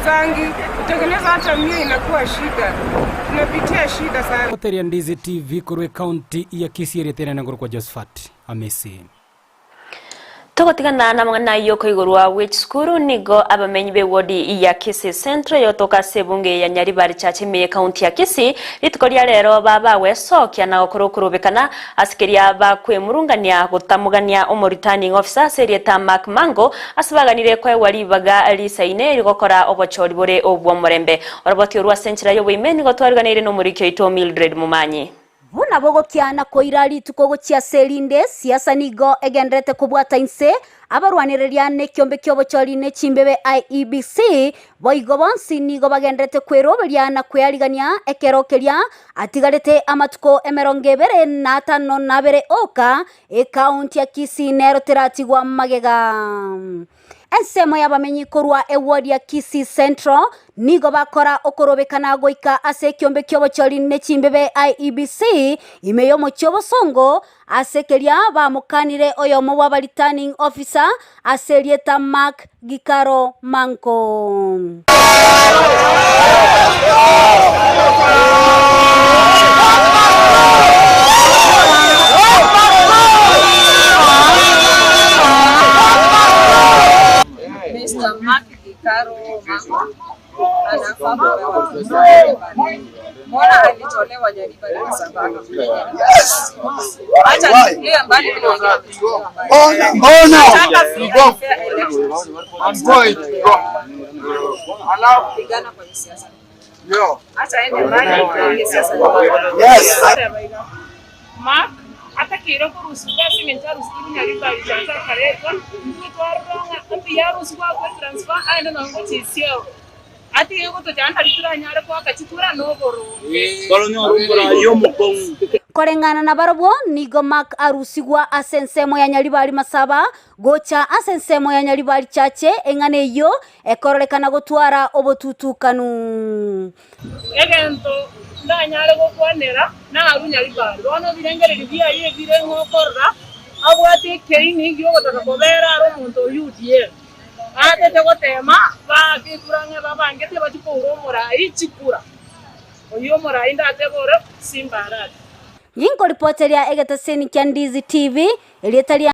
haziuzangi, kutengeneza hata mia inakuwa shida. Tunapitia shida sana. Hoteria Ndizi TV kurwe county ya Kisii retena ngoro kwa Josephat Amesi. Togotigana na mwana yoko igurwa which skuru nigo abamenyi be wodi ya Kisii Central yotoka sebunge ya Nyaribari Chachimiye county ya Kisii ritukoria rero baba wesokia na okurukurubikana asikeria bakwemurungania gutamugania returning officer Serieta Mark Mango asibaganire kwa wali baga lisaine rigokora obochori bore obwo murembe oroboti urwa Central yo women gotwarganire no murikyo ito Mildred Mumanyi. Buna bogokiana koirari tukogokia Selinde siasa nigo egendrete kubwata inse abarwaniriria ne kiombe kyobochori ne chimbebe IEBC boigo bonsi nigo bagendrete kweroberia na kwyarigania ekerokeria atigarete amatuko emerongevere na 5 na bere oka county ya Kisii nero tiratigwa magega. Ensemo y'abamenyi korwa eward ya Kisii Central nigo bakora okorobekana goika ase kiombe kyobochori ne chimbebe IEBC imeyo mochobo songo asekeria bamukanire oyo mo returning officer Serieta Mark Gikaro Manko. Mr. Mark Gikaro Manko Mwana alitolewa Nyaribari kwa sababu acha nilie mbali bila wengine. Allow pigana kwa siasa. Yo. Acha ende mbali kwa siasa. Yes. Mark hata kiro kuruhusiwa simenta ruhusiwa Nyaribari chanza karetwa mtwaranga apiyaruhusiwa kwa transfer aenda na ngozi sio. Ati yego to jana ritura nyara kwa kachitura no boro kolonyo yo mukong korengana na barabo nigo Mark arusigwa asensemo ya Nyaribari Masaba gocha asensemo ya Nyaribari Chache engane yo ekororekana gotwara obotutukanu egento ndanyara go kwanera na aru Nyaribari ono birengere ribia ye bire ngokorra abwate keini yo gotaka kobera aro muntu UDA ate tegotema ba kikuranga babangete batipuro morai chikura oyo morai ndategore simbarati yingo reporter ya Egeta Seni Ndizi TV elietalia